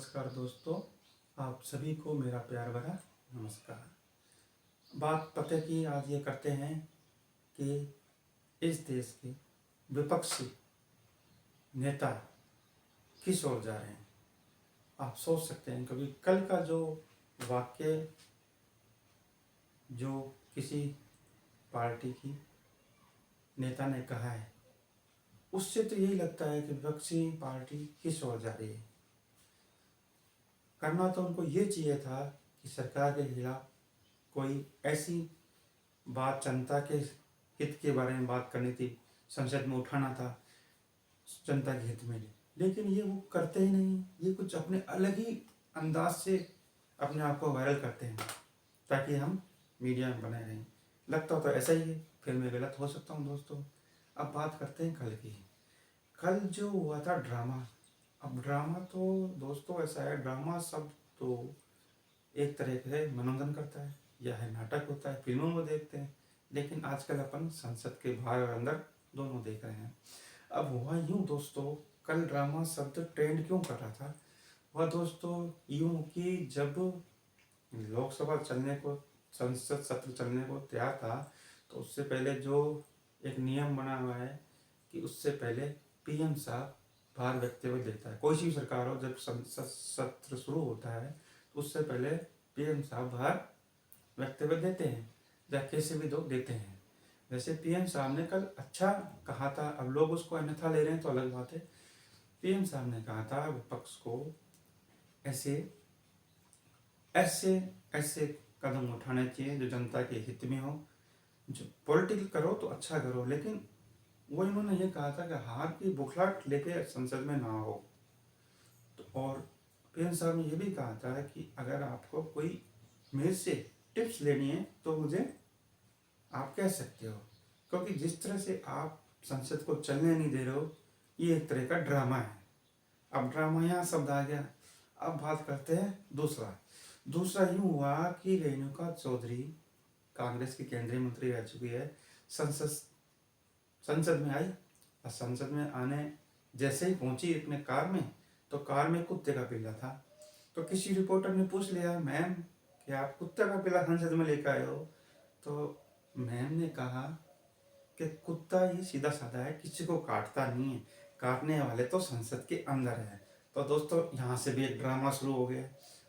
नमस्कार दोस्तों, आप सभी को मेरा प्यार भरा नमस्कार। बात पते की आज ये करते हैं कि इस देश के विपक्षी नेता किस ओर जा रहे हैं। आप सोच सकते हैं कभी कल का जो वाक्य जो किसी पार्टी की नेता ने कहा है, उससे तो यही लगता है कि विपक्षी पार्टी किस ओर जा रही है। करना तो उनको ये चाहिए था कि सरकार के खिलाफ कोई ऐसी बात जनता के हित के बारे में बात करनी थी, संसद में उठाना था जनता के हित में। लेकिन ये वो करते ही नहीं, ये कुछ अपने अलग ही अंदाज से अपने आप को वायरल करते हैं ताकि हम मीडिया में बने रहें। लगता तो ऐसा ही है, फिर मैं गलत हो सकता हूँ दोस्तों। अब बात करते हैं कल की। कल जो हुआ था ड्रामा, अब ड्रामा तो दोस्तों ऐसा है, ड्रामा शब्द तो एक तरह से मनोरंजन करता है या है नाटक होता है, फिल्मों में देखते हैं, लेकिन आजकल अपन संसद के बाहर और अंदर दोनों देख रहे हैं। अब हुआ यूँ दोस्तों, कल ड्रामा शब्द ट्रेंड क्यों कर रहा था, वह दोस्तों यूँ कि जब लोकसभा चलने को, संसद सत्र चलने को तैयार था, तो उससे पहले जो एक नियम बना हुआ है कि उससे पहले पीएम साहब बाहर वक्तव्य देता है। कोई सी भी सरकार हो, जब संसद सत्र शुरू होता है तो उससे पहले पीएम साहब बाहर वक्तव्य देते हैं या कैसे भी लोग देते हैं। जैसे पीएम साहब ने कल अच्छा कहा था, अब लोग उसको अन्यथा ले रहे हैं तो अलग बात है। पीएम साहब ने कहा था विपक्ष को ऐसे ऐसे ऐसे कदम उठाने चाहिए जो जनता के हित में हो। जो पॉलिटिकल करो तो अच्छा करो, लेकिन वो इन्होंने ये कहा था कि हार की बुखलाहट लेके संसद में ना हो। तो और पीएम साहब ने ये भी कहा था कि अगर आपको कोई मेरे से टिप्स लेनी है तो मुझे आप कह सकते हो, क्योंकि जिस तरह से आप संसद को चलने नहीं दे रहे हो, ये एक तरह का ड्रामा है। अब ड्रामा यहाँ शब्द आ गया। अब बात करते हैं दूसरा यूँ हुआ कि रेणुका चौधरी कांग्रेस की केंद्रीय मंत्री रह चुकी है, संसद में आई और संसद में आने जैसे ही पहुंची अपने कार में, तो कार में कुत्ते का पिल्ला था। तो किसी रिपोर्टर ने पूछ लिया, मैम कि आप कुत्ते का पिल्ला संसद में लेकर आए हो। तो मैम ने कहा कि कुत्ता ये सीधा साधा है, किसी को काटता नहीं है, काटने वाले तो संसद के अंदर है। तो दोस्तों यहाँ से भी एक ड्रामा शुरू हो गया।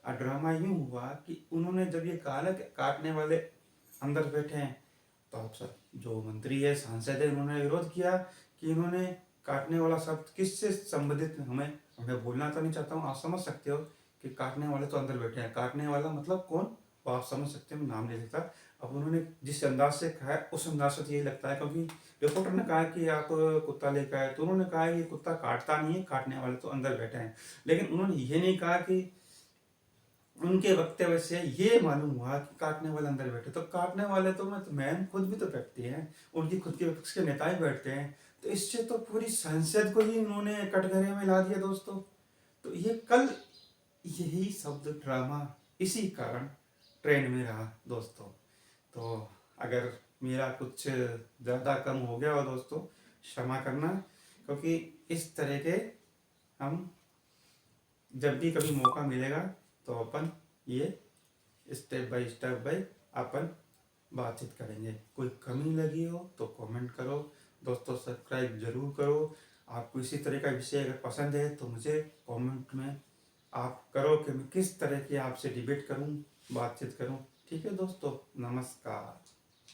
और ड्रामा यूँ हुआ कि उन्होंने जब ये कहा ना कि काटने वाले अंदर बैठे हैं, तो आप सब जो मंत्री है, सांसद है, उन्होंने विरोध किया कि इन्होंने काटने वाला शब्द किससे संबंधित, हमें बोलना तो नहीं चाहता हूँ, आप समझ सकते हो कि काटने वाले तो अंदर बैठे हैं, काटने वाला मतलब कौन, वो आप समझ सकते हो, नाम नहीं लेता। अब उन्होंने जिस अंदाज से कहा है उस अंदाज से तो यही लगता है, क्योंकि रिपोर्टर ने कहा कि आप कुत्ता लेकर आए, तो उन्होंने कहा कि कुत्ता काटता नहीं है, काटने वाले तो अंदर बैठे हैं। लेकिन उन्होंने ये नहीं कहा कि उनके वक्तव्य से ये मालूम हुआ कि काटने वाले अंदर बैठे। तो काटने वाले तो मैम खुद भी तो व्यक्ति हैं, उनकी खुद के विपक्ष के नेता ही बैठते हैं। तो इससे तो पूरी संसद को ही उन्होंने कटघरे में ला दिया दोस्तों। तो ये कल यही शब्द ड्रामा इसी कारण ट्रेंड में रहा दोस्तों। तो अगर मेरा कुछ ज़्यादा कम हो गया हो दोस्तों, क्षमा करना, क्योंकि इस तरह के हम जब भी कभी मौका मिलेगा तो अपन ये स्टेप बाय अपन बातचीत करेंगे। कोई कमी लगी हो तो कमेंट करो दोस्तों, सब्सक्राइब जरूर करो। आपको इसी तरह का विषय अगर पसंद है तो मुझे कमेंट में आप करो कि मैं किस तरह की आपसे डिबेट करूं, बातचीत करूं। ठीक है दोस्तों, नमस्कार।